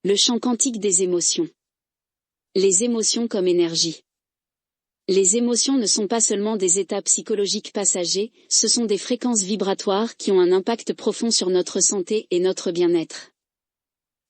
Le champ quantique des émotions. Les émotions comme énergie. Les émotions ne sont pas seulement des états psychologiques passagers, ce sont des fréquences vibratoires qui ont un impact profond sur notre santé et notre bien-être.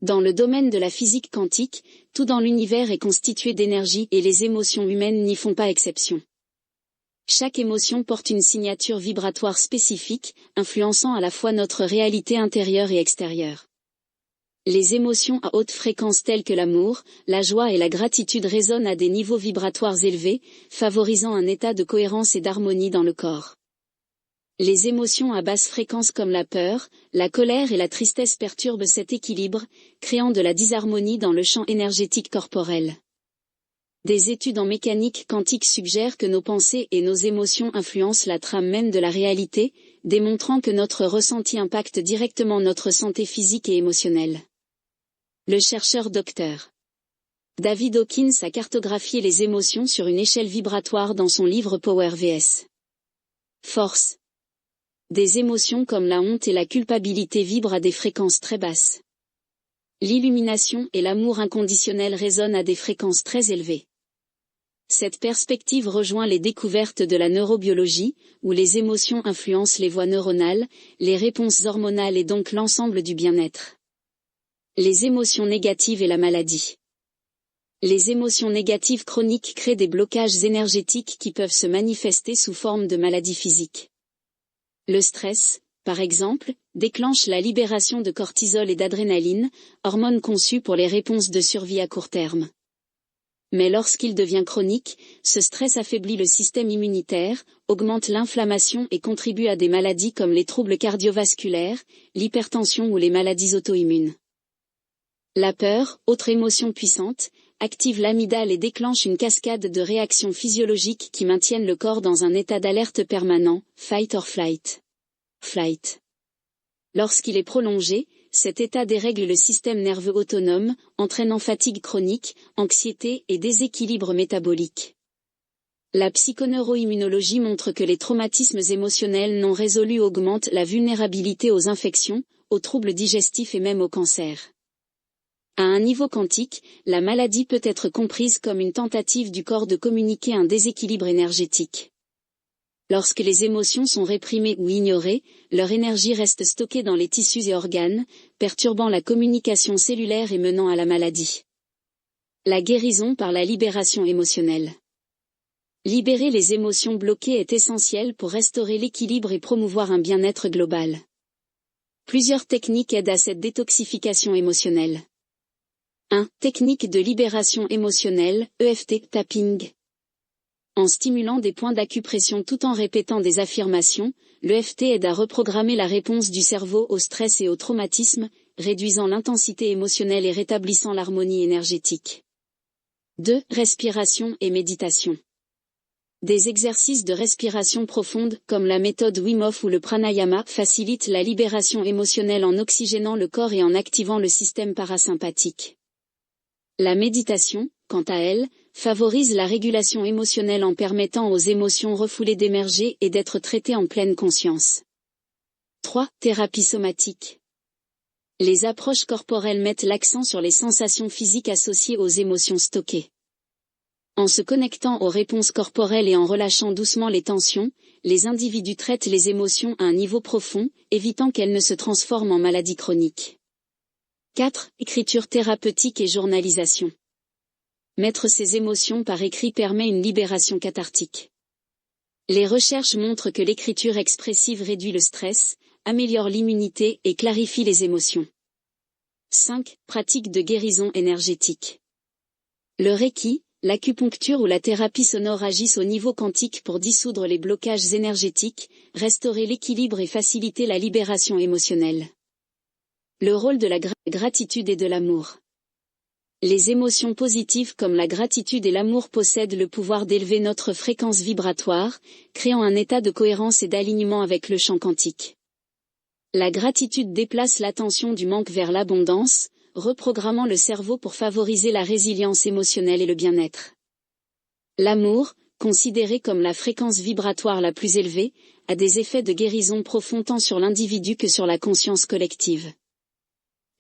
Dans le domaine de la physique quantique, tout dans l'univers est constitué d'énergie et les émotions humaines n'y font pas exception. Chaque émotion porte une signature vibratoire spécifique, influençant à la fois notre réalité intérieure et extérieure. Les émotions à haute fréquence telles que l'amour, la joie et la gratitude résonnent à des niveaux vibratoires élevés, favorisant un état de cohérence et d'harmonie dans le corps. Les émotions à basse fréquence comme la peur, la colère et la tristesse perturbent cet équilibre, créant de la disharmonie dans le champ énergétique corporel. Des études en mécanique quantique suggèrent que nos pensées et nos émotions influencent la trame même de la réalité, démontrant que notre ressenti impacte directement notre santé physique et émotionnelle. Le chercheur Dr. David Hawkins a cartographié les émotions sur une échelle vibratoire dans son livre Power vs. Force. Des émotions comme la honte et la culpabilité vibrent à des fréquences très basses. L'illumination et l'amour inconditionnel résonnent à des fréquences très élevées. Cette perspective rejoint les découvertes de la neurobiologie, où les émotions influencent les voies neuronales, les réponses hormonales et donc l'ensemble du bien-être. Les émotions négatives et la maladie. Les émotions négatives chroniques créent des blocages énergétiques qui peuvent se manifester sous forme de maladies physiques. Le stress, par exemple, déclenche la libération de cortisol et d'adrénaline, hormones conçues pour les réponses de survie à court terme. Mais lorsqu'il devient chronique, ce stress affaiblit le système immunitaire, augmente l'inflammation et contribue à des maladies comme les troubles cardiovasculaires, l'hypertension ou les maladies auto-immunes. La peur, autre émotion puissante, active l'amygdale et déclenche une cascade de réactions physiologiques qui maintiennent le corps dans un état d'alerte permanent, fight or flight. Flight. Lorsqu'il est prolongé, cet état dérègle le système nerveux autonome, entraînant fatigue chronique, anxiété et déséquilibre métabolique. La psychoneuroimmunologie montre que les traumatismes émotionnels non résolus augmentent la vulnérabilité aux infections, aux troubles digestifs et même au cancer. À un niveau quantique, la maladie peut être comprise comme une tentative du corps de communiquer un déséquilibre énergétique. Lorsque les émotions sont réprimées ou ignorées, leur énergie reste stockée dans les tissus et organes, perturbant la communication cellulaire et menant à la maladie. La guérison par la libération émotionnelle. Libérer les émotions bloquées est essentiel pour restaurer l'équilibre et promouvoir un bien-être global. Plusieurs techniques aident à cette détoxification émotionnelle. 1. Technique de libération émotionnelle, EFT, tapping. En stimulant des points d'acupression tout en répétant des affirmations, l'EFT aide à reprogrammer la réponse du cerveau au stress et au traumatisme, réduisant l'intensité émotionnelle et rétablissant l'harmonie énergétique. 2. Respiration et méditation. Des exercices de respiration profonde, comme la méthode Wim Hof ou le pranayama, facilitent la libération émotionnelle en oxygénant le corps et en activant le système parasympathique. La méditation, quant à elle, favorise la régulation émotionnelle en permettant aux émotions refoulées d'émerger et d'être traitées en pleine conscience. 3. Thérapie somatique. Les approches corporelles mettent l'accent sur les sensations physiques associées aux émotions stockées. En se connectant aux réponses corporelles et en relâchant doucement les tensions, les individus traitent les émotions à un niveau profond, évitant qu'elles ne se transforment en maladies chroniques. 4. Écriture thérapeutique et journalisation. Mettre ses émotions par écrit permet une libération cathartique. Les recherches montrent que l'écriture expressive réduit le stress, améliore l'immunité et clarifie les émotions. 5. Pratique de guérison énergétique. Le Reiki, l'acupuncture ou la thérapie sonore agissent au niveau quantique pour dissoudre les blocages énergétiques, restaurer l'équilibre et faciliter la libération émotionnelle. Le rôle de la gratitude et de l'amour. Les émotions positives comme la gratitude et l'amour possèdent le pouvoir d'élever notre fréquence vibratoire, créant un état de cohérence et d'alignement avec le champ quantique. La gratitude déplace l'attention du manque vers l'abondance, reprogrammant le cerveau pour favoriser la résilience émotionnelle et le bien-être. L'amour, considéré comme la fréquence vibratoire la plus élevée, a des effets de guérison profonds tant sur l'individu que sur la conscience collective.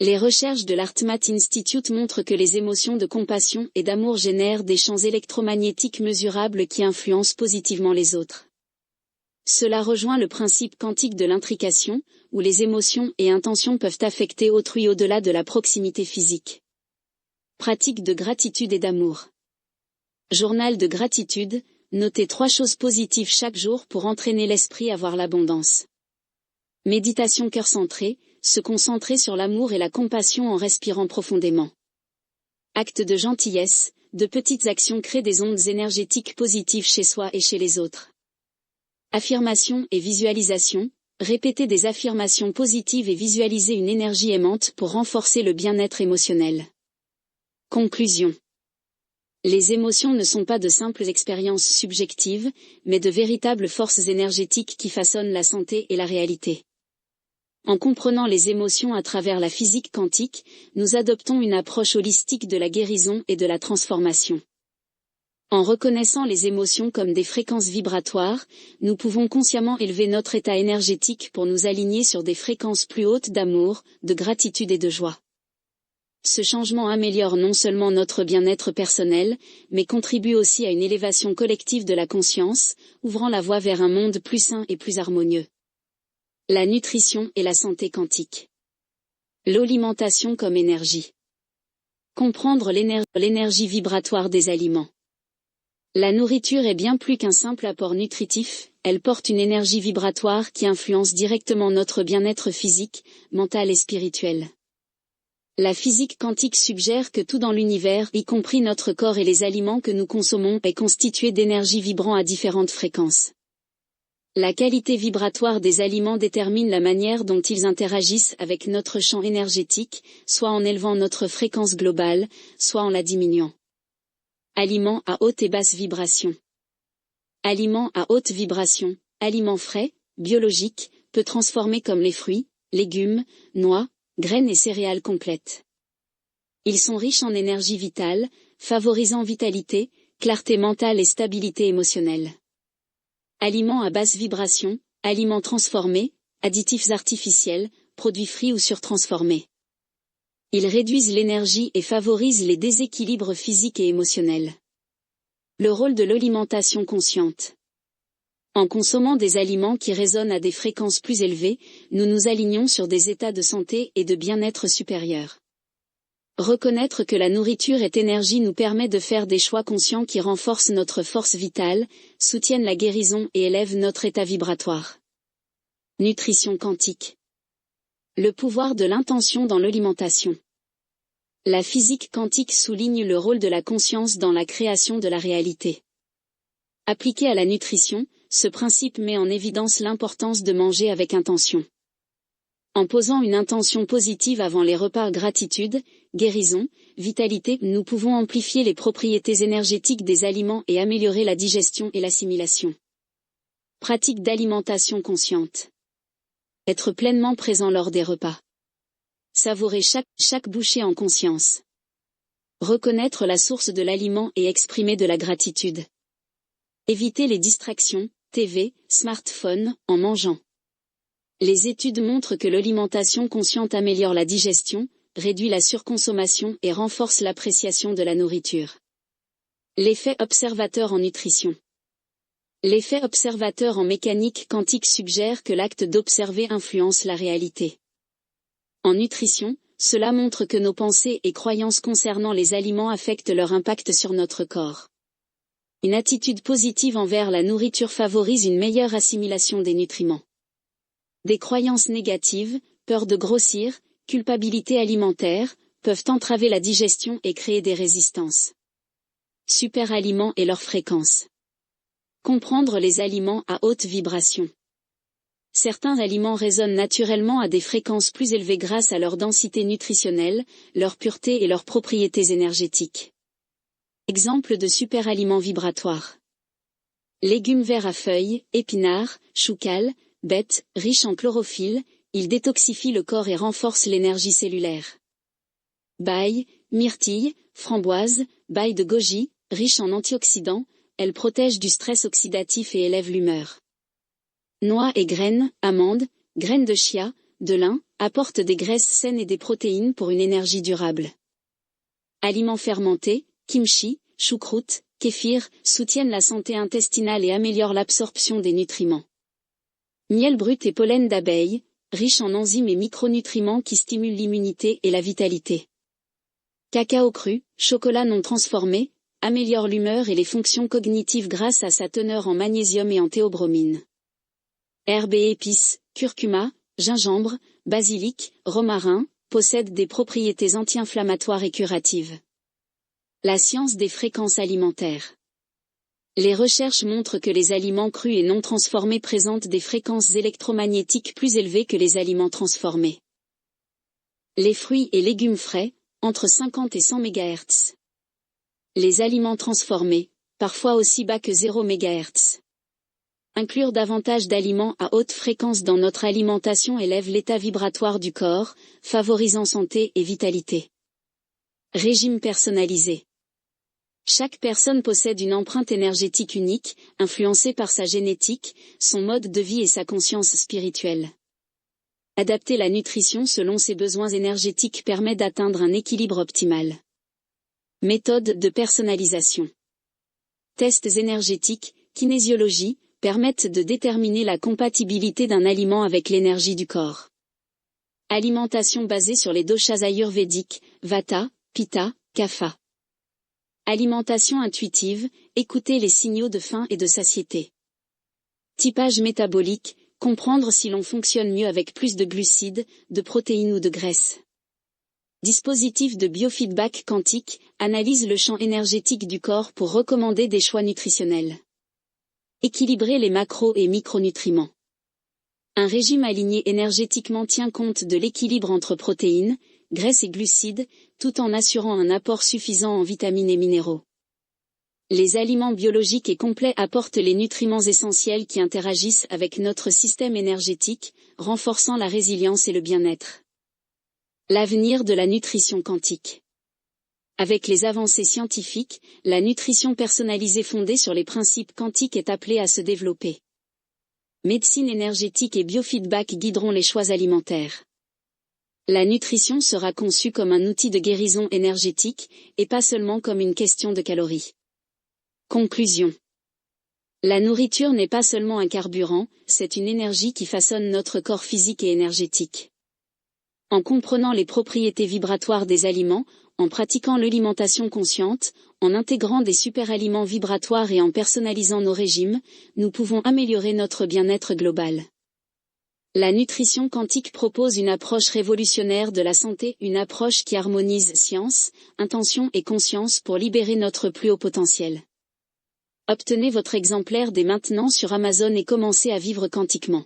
Les recherches de l'HeartMath Institute montrent que les émotions de compassion et d'amour génèrent des champs électromagnétiques mesurables qui influencent positivement les autres. Cela rejoint le principe quantique de l'intrication, où les émotions et intentions peuvent affecter autrui au-delà de la proximité physique. Pratique de gratitude et d'amour. Journal de gratitude, notez 3 choses positives chaque jour pour entraîner l'esprit à voir l'abondance. Méditation cœur centré, se concentrer sur l'amour et la compassion en respirant profondément. Acte de gentillesse, de petites actions créent des ondes énergétiques positives chez soi et chez les autres. Affirmation et visualisation, répéter des affirmations positives et visualiser une énergie aimante pour renforcer le bien-être émotionnel. Conclusion. Les émotions ne sont pas de simples expériences subjectives, mais de véritables forces énergétiques qui façonnent la santé et la réalité. En comprenant les émotions à travers la physique quantique, nous adoptons une approche holistique de la guérison et de la transformation. En reconnaissant les émotions comme des fréquences vibratoires, nous pouvons consciemment élever notre état énergétique pour nous aligner sur des fréquences plus hautes d'amour, de gratitude et de joie. Ce changement améliore non seulement notre bien-être personnel, mais contribue aussi à une élévation collective de la conscience, ouvrant la voie vers un monde plus sain et plus harmonieux. La nutrition et la santé quantique. L'alimentation comme énergie. Comprendre l'énergie vibratoire des aliments. La nourriture est bien plus qu'un simple apport nutritif, elle porte une énergie vibratoire qui influence directement notre bien-être physique, mental et spirituel. La physique quantique suggère que tout dans l'univers, y compris notre corps et les aliments que nous consommons, est constitué d'énergie vibrant à différentes fréquences. La qualité vibratoire des aliments détermine la manière dont ils interagissent avec notre champ énergétique, soit en élevant notre fréquence globale, soit en la diminuant. Aliments à haute et basse vibration. Aliments à haute vibration, aliments frais, biologiques, peu transformés comme les fruits, légumes, noix, graines et céréales complètes. Ils sont riches en énergie vitale, favorisant vitalité, clarté mentale et stabilité émotionnelle. Aliments à basse vibration, aliments transformés, additifs artificiels, produits frits ou surtransformés. Ils réduisent l'énergie et favorisent les déséquilibres physiques et émotionnels. Le rôle de l'alimentation consciente. En consommant des aliments qui résonnent à des fréquences plus élevées, nous nous alignons sur des états de santé et de bien-être supérieurs. Reconnaître que la nourriture est énergie nous permet de faire des choix conscients qui renforcent notre force vitale, soutiennent la guérison et élèvent notre état vibratoire. Nutrition quantique. Le pouvoir de l'intention dans l'alimentation. La physique quantique souligne le rôle de la conscience dans la création de la réalité. Appliqué à la nutrition, ce principe met en évidence l'importance de manger avec intention. En posant une intention positive avant les repas, gratitude, guérison, vitalité, nous pouvons amplifier les propriétés énergétiques des aliments et améliorer la digestion et l'assimilation. Pratique d'alimentation consciente. Être pleinement présent lors des repas. Savourer chaque bouchée en conscience. Reconnaître la source de l'aliment et exprimer de la gratitude. Éviter les distractions, TV, smartphone, en mangeant. Les études montrent que l'alimentation consciente améliore la digestion, réduit la surconsommation et renforce l'appréciation de la nourriture. L'effet observateur en nutrition. L'effet observateur en mécanique quantique suggère que l'acte d'observer influence la réalité. En nutrition, cela montre que nos pensées et croyances concernant les aliments affectent leur impact sur notre corps. Une attitude positive envers la nourriture favorise une meilleure assimilation des nutriments. Des croyances négatives, peur de grossir, culpabilité alimentaire, peuvent entraver la digestion et créer des résistances. Superaliments et leurs fréquences. Comprendre les aliments à haute vibration. Certains aliments résonnent naturellement à des fréquences plus élevées grâce à leur densité nutritionnelle, leur pureté et leurs propriétés énergétiques. Exemple de superaliments vibratoires. Légumes verts à feuilles, épinards, choucals, bêtes, riches en chlorophylle, ils détoxifient le corps et renforcent l'énergie cellulaire. Baille, myrtille, framboise, baille de goji, riche en antioxydants, elles protègent du stress oxydatif et élèvent l'humeur. Noix et graines, amandes, graines de chia, de lin, apporte des graisses saines et des protéines pour une énergie durable. Aliments fermentés, kimchi, choucroute, kéfir, soutiennent la santé intestinale et améliorent l'absorption des nutriments. Miel brut et pollen d'abeille, riche en enzymes et micronutriments qui stimulent l'immunité et la vitalité. Cacao cru, chocolat non transformé, améliore l'humeur et les fonctions cognitives grâce à sa teneur en magnésium et en théobromine. Herbes et épices, curcuma, gingembre, basilic, romarin, possèdent des propriétés anti-inflammatoires et curatives. La science des fréquences alimentaires. Les recherches montrent que les aliments crus et non transformés présentent des fréquences électromagnétiques plus élevées que les aliments transformés. Les fruits et légumes frais, entre 50 et 100 MHz. Les aliments transformés, parfois aussi bas que 0 MHz. Inclure davantage d'aliments à haute fréquence dans notre alimentation élève l'état vibratoire du corps, favorisant santé et vitalité. Régime personnalisé. Chaque personne possède une empreinte énergétique unique, influencée par sa génétique, son mode de vie et sa conscience spirituelle. Adapter la nutrition selon ses besoins énergétiques permet d'atteindre un équilibre optimal. Méthode de personnalisation. Tests énergétiques, kinésiologie, permettent de déterminer la compatibilité d'un aliment avec l'énergie du corps. Alimentation basée sur les doshas ayurvédiques, Vata, Pitta, Kapha. Alimentation intuitive, écouter les signaux de faim et de satiété. Typage métabolique, comprendre si l'on fonctionne mieux avec plus de glucides, de protéines ou de graisses. Dispositif de biofeedback quantique, analyse le champ énergétique du corps pour recommander des choix nutritionnels. Équilibrer les macros et micronutriments. Un régime aligné énergétiquement tient compte de l'équilibre entre protéines, graisses et glucides, tout en assurant un apport suffisant en vitamines et minéraux. Les aliments biologiques et complets apportent les nutriments essentiels qui interagissent avec notre système énergétique, renforçant la résilience et le bien-être. L'avenir de la nutrition quantique. Avec les avancées scientifiques, la nutrition personnalisée fondée sur les principes quantiques est appelée à se développer. Médecine énergétique et biofeedback guideront les choix alimentaires. La nutrition sera conçue comme un outil de guérison énergétique, et pas seulement comme une question de calories. Conclusion. La nourriture n'est pas seulement un carburant, c'est une énergie qui façonne notre corps physique et énergétique. En comprenant les propriétés vibratoires des aliments, en pratiquant l'alimentation consciente, en intégrant des super-aliments vibratoires et en personnalisant nos régimes, nous pouvons améliorer notre bien-être global. La nutrition quantique propose une approche révolutionnaire de la santé, une approche qui harmonise science, intention et conscience pour libérer notre plus haut potentiel. Obtenez votre exemplaire dès maintenant sur Amazon et commencez à vivre quantiquement.